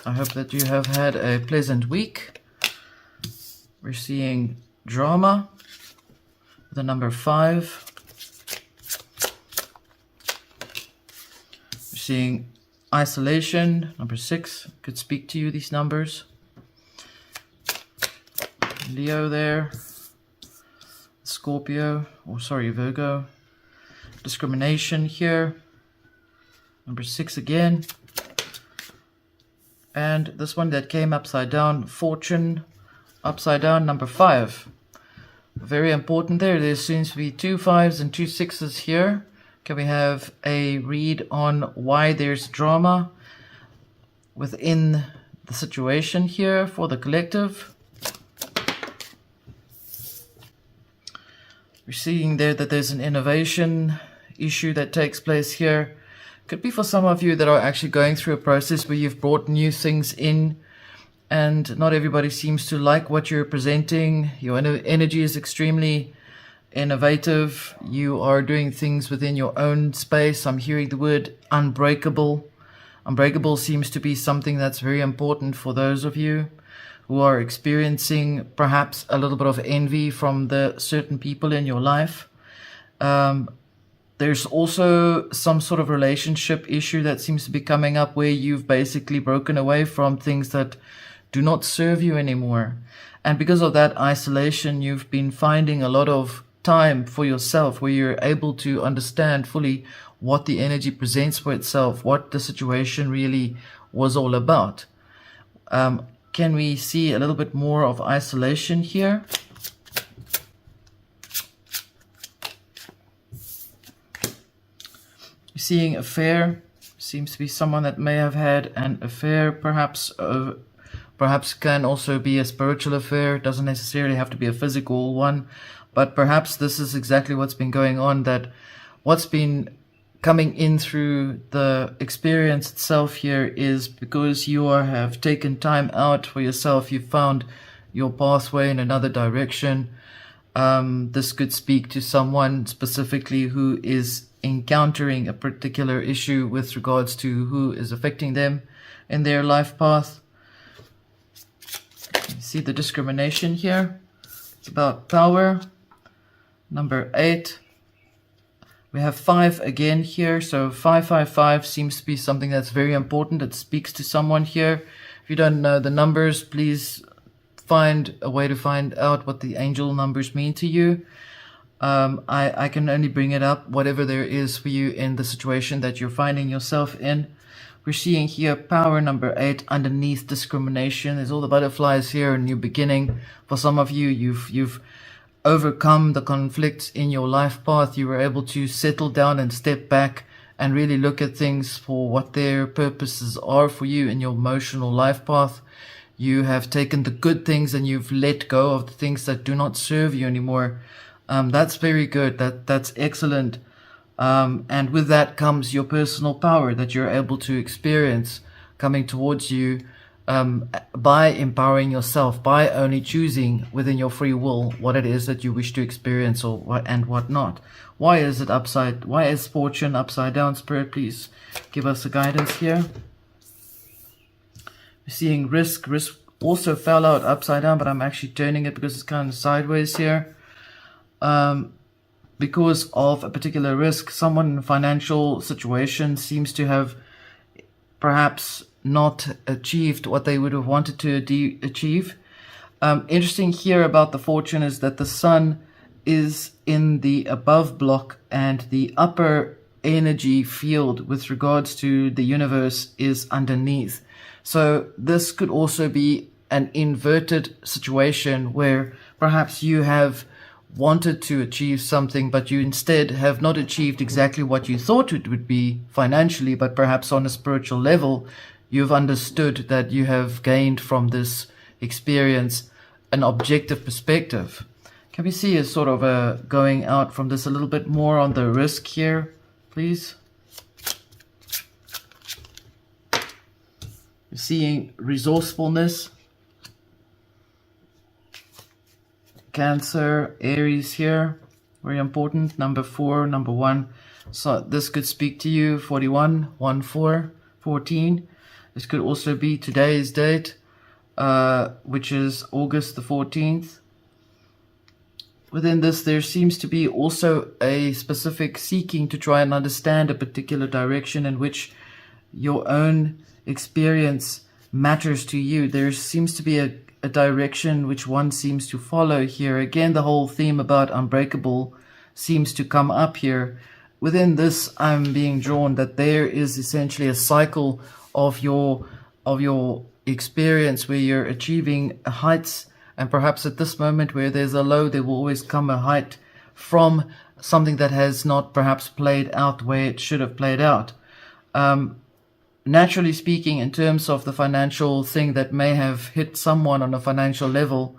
I hope that you have had a pleasant week. We're seeing drama, the number 5. We're seeing isolation, number 6. Could speak to you, these numbers. Leo there. Scorpio, or sorry, Virgo. Discrimination here. Number 6 again. And this one that came upside down, fortune, upside down, number 5. Very important there. There seems to be 2 5s and 2 6s here. Can we have a read on why there's drama within the situation here for the collective? We're seeing there that there's an innovation issue that takes place here. Could be for some of you that are actually going through a process where you've brought new things in and not everybody seems to like what you're presenting. Your energy is extremely innovative. You are doing things within your own space. I'm hearing the word unbreakable. Unbreakable seems to be something that's very important for those of you who are experiencing perhaps a little bit of envy from the certain people in your life. There's also some sort of relationship issue that seems to be coming up where you've basically broken away from things that do not serve you anymore. And because of that isolation, you've been finding a lot of time for yourself where you're able to understand fully what the energy presents for itself, what the situation really was all about. Can we see a little bit more of isolation here? Seeing affair, seems to be someone that may have had an affair, perhaps can also be a spiritual affair. Doesn't necessarily have to be a physical one, but perhaps this is exactly what's been going on, that what's been coming in through the experience itself here is because you have taken time out for yourself. You found your pathway in another direction. This could speak to someone specifically who is encountering a particular issue with regards to who is affecting them in their life path. You see the discrimination here. It's about power. Number 8. We have 5 again here. So 555 seems to be something that's very important. It speaks to someone here. If you don't know the numbers, please find a way to find out what the angel numbers mean to you. I can only bring it up, whatever there is for you in the situation that you're finding yourself in. We're seeing here power, number 8, underneath discrimination. There's all the butterflies here, a new beginning. For some of you, you've overcome the conflicts in your life path. You were able to settle down and step back and really look at things for what their purposes are for you in your emotional life path. You have taken the good things and you've let go of the things that do not serve you anymore. That's very good. That's excellent. And with that comes your personal power that you're able to experience coming towards you by empowering yourself, by only choosing within your free will what it is that you wish to experience or what not. Why is it upside? Why is fortune upside down? Spirit, please give us a guidance here. We're seeing risk. Risk also fell out upside down, but I'm actually turning it because it's kind of sideways here. Because of a particular risk, someone in a financial situation seems to have perhaps not achieved what they would have wanted to achieve. Interesting here about the fortune is that the sun is in the above block and the upper energy field with regards to the universe is underneath. So this could also be an inverted situation where perhaps you have wanted to achieve something, but you instead have not achieved exactly what you thought it would be financially, but perhaps on a spiritual level, you've understood that you have gained from this experience an objective perspective. Can we see a sort of a going out from this a little bit more on the risk here, please? We're seeing resourcefulness. Cancer, Aries here, very important. Number 4, number 1. So this could speak to you. 41, 14, 14. This could also be today's date, which is August the 14th. Within this, there seems to be also a specific seeking to try and understand a particular direction in which your own experience matters to you. There seems to be a direction which one seems to follow here. Again, the whole theme about unbreakable seems to come up here. Within this, I'm being drawn that there is essentially a cycle of your experience where you're achieving heights, and perhaps at this moment where there's a low, there will always come a height from something that has not perhaps played out the way it should have played out. Naturally speaking, in terms of the financial thing that may have hit someone on a financial level,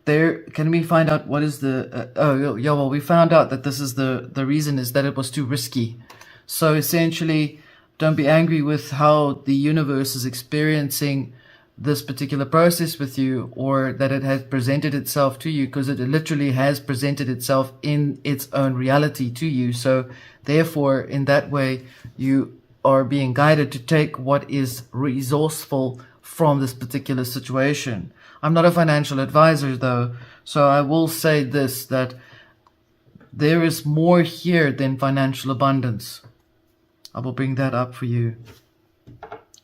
there can we find out what is the well, we found out that this is the reason is that it was too risky. So essentially, don't be angry with how the universe is experiencing this particular process with you, or that it has presented itself to you, because it literally has presented itself in its own reality to you. So therefore, in that way, you are being guided to take what is resourceful from this particular situation. I'm not a financial advisor though, so I will say this, that there is more here than financial abundance. I will bring that up for you.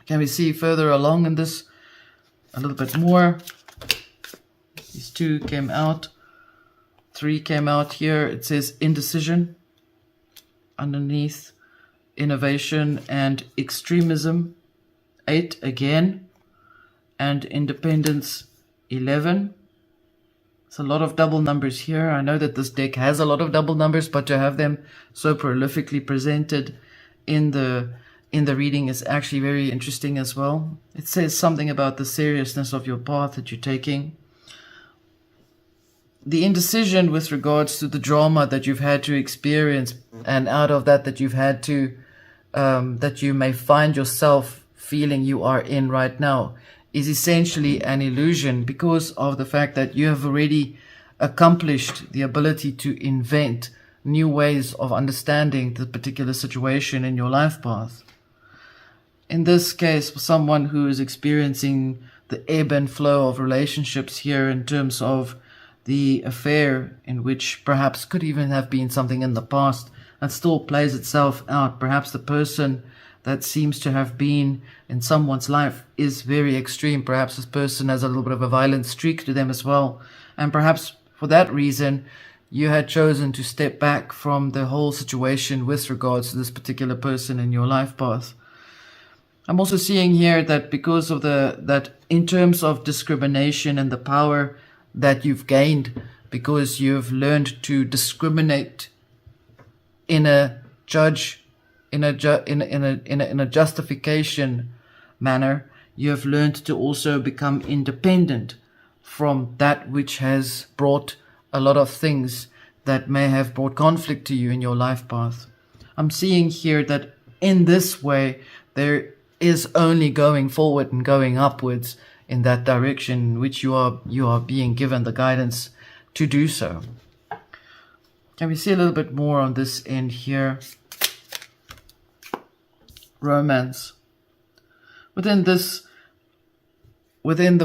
Can we see further along in this a little bit more? These 2 came out, 3 came out here. It says indecision underneath, innovation and extremism, 8 again, and independence, 11. It's a lot of double numbers here. I know that this deck has a lot of double numbers, but to have them so prolifically presented in the reading is actually very interesting as well. It says something about the seriousness of your path that you're taking. The indecision with regards to the drama that you've had to experience, and out of that you've had to, that you may find yourself feeling you are in right now, is essentially an illusion, because of the fact that you have already accomplished the ability to invent new ways of understanding the particular situation in your life path. In this case, for someone who is experiencing the ebb and flow of relationships here, in terms of the affair in which perhaps could even have been something in the past and still plays itself out. Perhaps the person that seems to have been in someone's life is very extreme. Perhaps this person has a little bit of a violent streak to them as well. And perhaps for that reason, you had chosen to step back from the whole situation with regards to this particular person in your life path. I'm also seeing here that because of that in terms of discrimination and the power that you've gained, because you've learned to discriminate in a justification manner, you have learned to also become independent from that which has brought a lot of things that may have brought conflict to you in your life path. I'm seeing here that in this way there is only going forward and going upwards in that direction in which you are being given the guidance to do so. Can we see a little bit more on this end here? Romance. Within the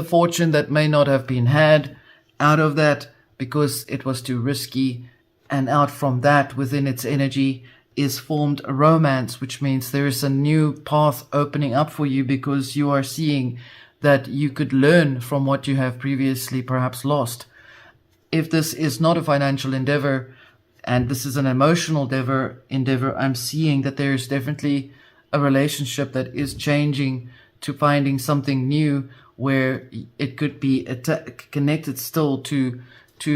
fortune that may not have been had, out of that, because it was too risky, and out from that, within its energy, is formed a romance, which means there is a new path opening up for you, because you are seeing that you could learn from what you have previously perhaps lost. If this is not a financial endeavor and this is an emotional endeavor, I'm seeing that there is definitely a relationship that is changing to finding something new, where it could be connected still to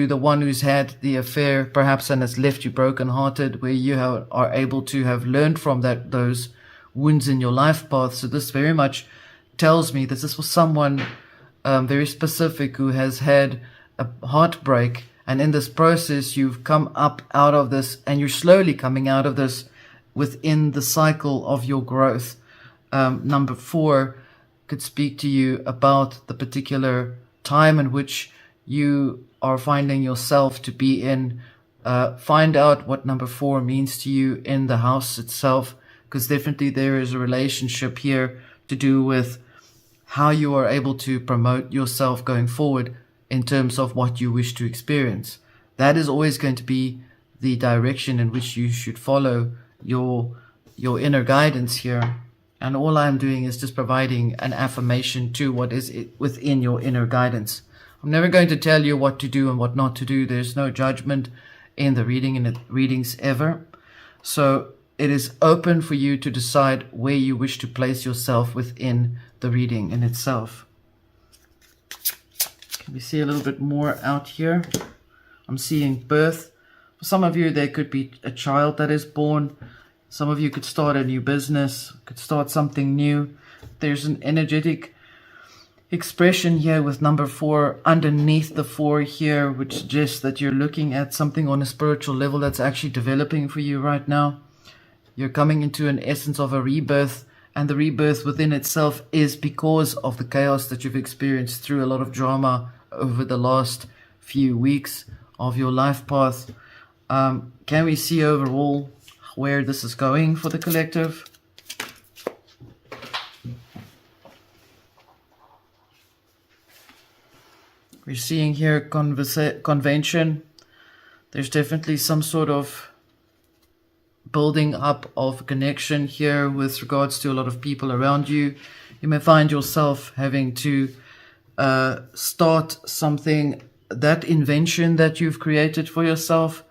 the one who's had the affair perhaps and has left you brokenhearted, where you are able to have learned from those wounds in your life path. So this very much tells me that this was someone very specific who has had a heartbreak, and in this process you've come up out of this, and you're slowly coming out of this within the cycle of your growth. Number 4 could speak to you about the particular time in which you are finding yourself to be in. Find out what number 4 means to you in the house itself, because definitely there is a relationship here to do with how you are able to promote yourself going forward in terms of what you wish to experience. That is always going to be the direction in which you should follow your inner guidance here. And all I'm doing is just providing an affirmation to what is within your inner guidance. I'm never going to tell you what to do and what not to do. There's no judgment in the readings ever. So it is open for you to decide where you wish to place yourself within the reading in itself. Can we see a little bit more out here? I'm seeing birth. For some of you, there could be a child that is born. Some of you could start a new business, could start something new. There's an energetic expression here with number 4 underneath the 4 here, which suggests that you're looking at something on a spiritual level that's actually developing for you right now. You're coming into an essence of a rebirth, and the rebirth within itself is because of the chaos that you've experienced through a lot of drama over the last few weeks of your life path. Can we see overall where this is going for the collective? We're seeing here convention. There's definitely some sort of building up of connection here with regards to a lot of people around you. You may find yourself having to start something, that invention that you've created for yourself.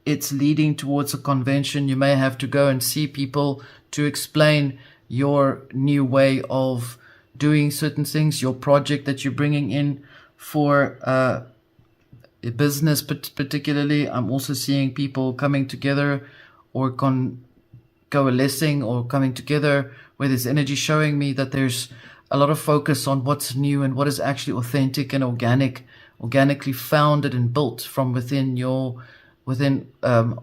It's leading towards a convention. You may have to go and see people to explain your new way of doing certain things, your project that you're bringing in for a business particularly. I'm also seeing people coming together or coalescing or coming together where there's energy showing me that there's a lot of focus on what's new and what is actually authentic and organically founded and built from within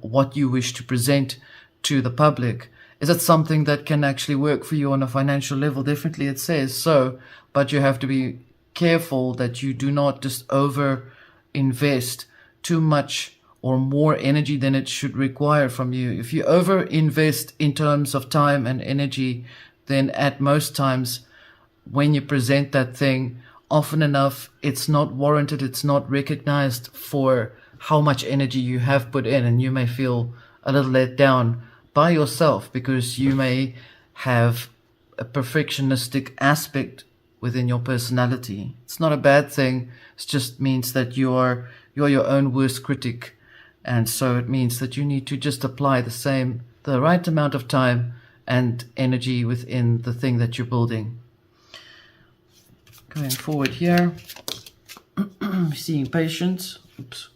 what you wish to present to the public. Is that something that can actually work for you on a financial level? Definitely it says so, but you have to be careful that you do not just over invest too much or more energy than it should require from you. If you over invest in terms of time and energy, then at most times when you present that thing, often enough it's not warranted, it's not recognized for how much energy you have put in, and you may feel a little let down by yourself because you may have a perfectionistic aspect within your personality. It's not a bad thing. It just means that you're your own worst critic, and so it means that you need to just apply the right amount of time and energy within the thing that you're building. Going forward here, seeing patience. Oops.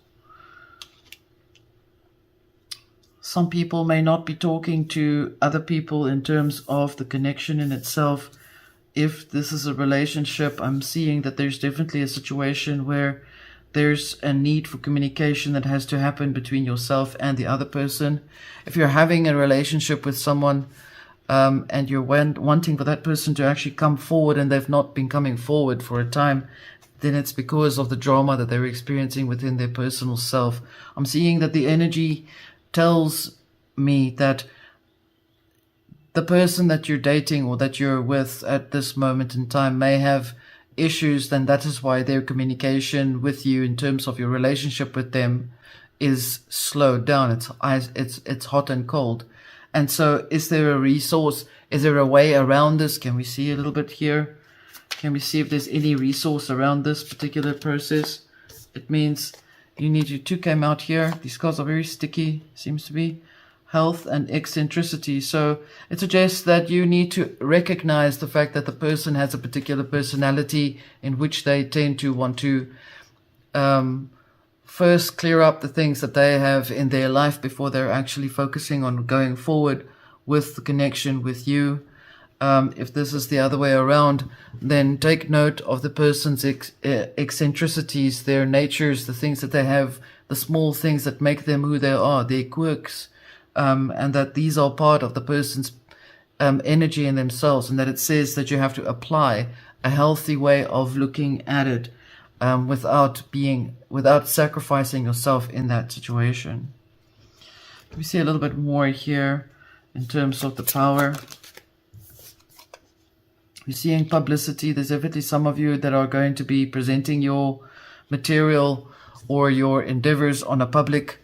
Some people may not be talking to other people in terms of the connection in itself. If this is a relationship, I'm seeing that there's definitely a situation where there's a need for communication that has to happen between yourself and the other person. If you're having a relationship with someone and you're wanting for that person to actually come forward and they've not been coming forward for a time, then it's because of the drama that they're experiencing within their personal self. I'm seeing that the energy tells me that the person that you're dating or that you're with at this moment in time may have issues, then that is why their communication with you in terms of your relationship with them is slowed down. It's hot and cold. And so is there a resource? Is there a way around this? Can we see a little bit here? Can we see if there's any resource around this particular process? It means you need your 2 came out here. These cards are very sticky, seems to be. Health and eccentricity. So it suggests that you need to recognize the fact that the person has a particular personality in which they tend to want to first clear up the things that they have in their life before they're actually focusing on going forward with the connection with you. If this is the other way around, then take note of the person's eccentricities, their natures, the things that they have, the small things that make them who they are, their quirks, and that these are part of the person's energy in themselves, and that it says that you have to apply a healthy way of looking at it without sacrificing yourself in that situation. We see a little bit more here in terms of the power. We're seeing publicity. There's definitely some of you that are going to be presenting your material or your endeavors on a public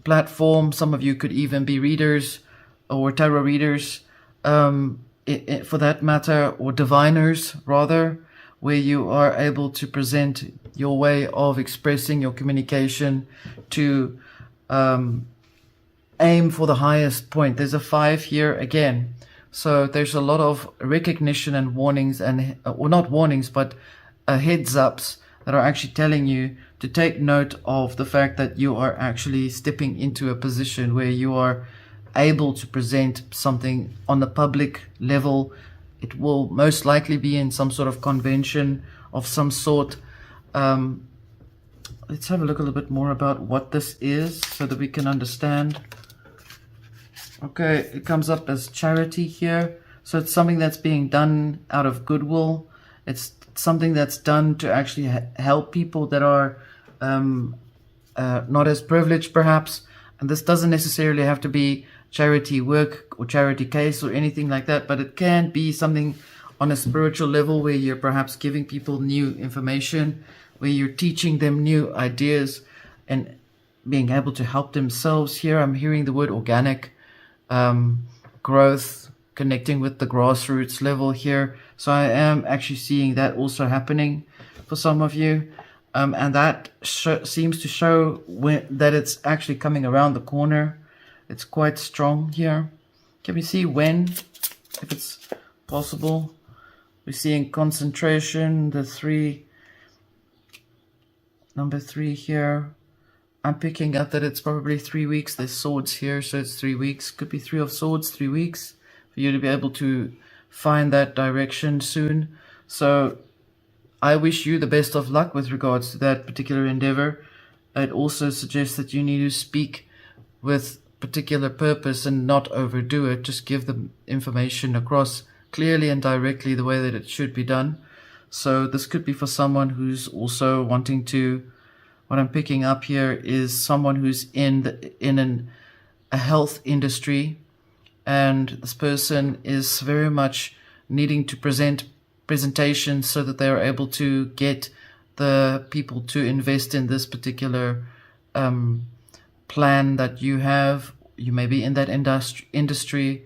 platform. Some of you could even be readers or tarot readers, for that matter, or diviners rather, where you are able to present your way of expressing your communication to aim for the highest point. There's a 5 here again. So there's a lot of recognition and warnings, and or not warnings, but heads ups that are actually telling you to take note of the fact that you are actually stepping into a position where you are able to present something on the public level. It will most likely be in some sort of convention of some sort. Let's have a look a little bit more about what this is so that we can understand. Okay, it comes up as charity here. So it's something that's being done out of goodwill. It's something that's done to actually help people that are not as privileged perhaps. And this doesn't necessarily have to be charity work or charity case or anything like that, but it can be something on a spiritual level where you're perhaps giving people new information, where you're teaching them new ideas and being able to help themselves. Here I'm hearing the word organic. Growth, connecting with the grassroots level here. So I am actually seeing that also happening for some of you. And that seems to show that it's actually coming around the corner. It's quite strong here. Can we see when, if it's possible? We're seeing concentration, number 3 here. I'm picking up that it's probably 3 weeks. There's swords here, so it's 3 weeks. Could be 3 of swords, 3 weeks, for you to be able to find that direction soon. So I wish you the best of luck with regards to that particular endeavor. It also suggests that you need to speak with particular purpose and not overdo it. Just give the information across clearly and directly the way that it should be done. So this could be for someone who's also wanting to, what I'm picking up here is someone who's in a health industry, and this person is very much needing to presentations so that they are able to get the people to invest in this particular plan that you have. You may be in that industry.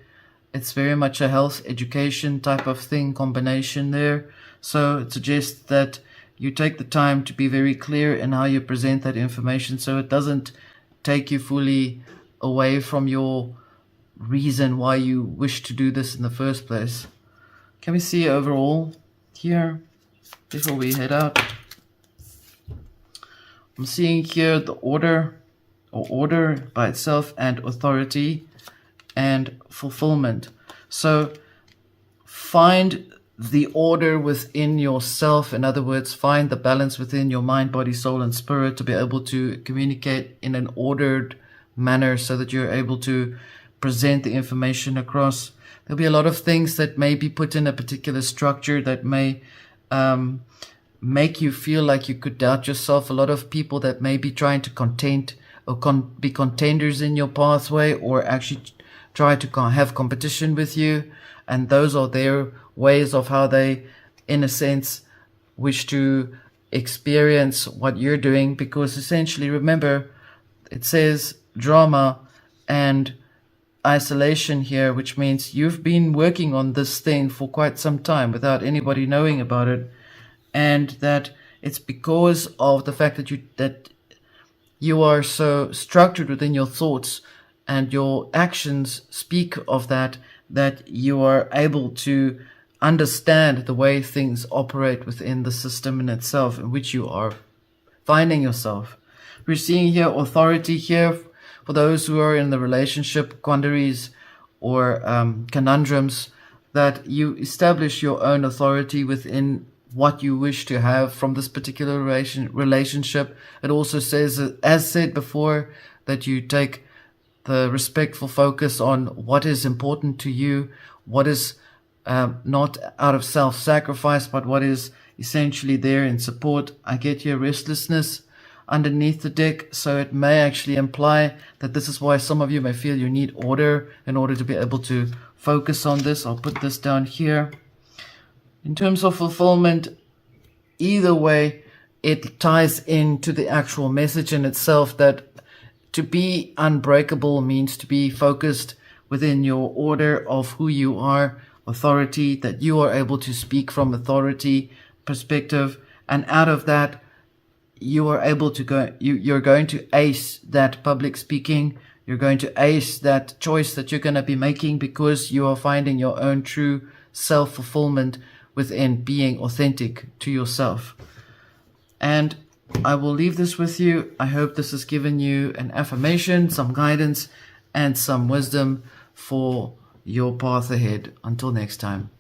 It's very much a health education type of thing, combination there. So it suggests that you take the time to be very clear in how you present that information so it doesn't take you fully away from your reason why you wish to do this in the first place. Can we see overall here before we head out? I'm seeing here the order, or order by itself, and authority and fulfillment. So find the order within yourself. In other words, find the balance within your mind, body, soul, and spirit to be able to communicate in an ordered manner so that you're able to present the information across. There'll be a lot of things that may be put in a particular structure that may make you feel like you could doubt yourself. A lot of people that may be trying to be contenders in your pathway, or actually try to have competition with you. And those are their ways of how they, in a sense, wish to experience what you're doing. Because essentially, remember, it says drama and isolation here, which means you've been working on this thing for quite some time without anybody knowing about it. And that it's because of the fact that you are so structured within your thoughts and your actions speak of that you are able to understand the way things operate within the system in itself in which you are finding yourself. We're seeing here authority here for those who are in the relationship quandaries or conundrums, that you establish your own authority within what you wish to have from this particular relationship. It also says, as said before, that you take the respectful focus on what is important to you, what is not out of self-sacrifice, but what is essentially there in support. I get your restlessness underneath the deck, so it may actually imply that this is why some of you may feel you need order in order to be able to focus on this. I'll put this down here. In terms of fulfillment, either way, it ties into the actual message in itself that to be unbreakable means to be focused within your order of who you are, authority, that you are able to speak from authority perspective, and out of that you are able to go, you're going to ace that public speaking, you're going to ace that choice that you're going to be making because you are finding your own true self-fulfillment within being authentic to yourself. And I will leave this with you. I hope this has given you an affirmation, some guidance, and some wisdom for your path ahead. Until next time.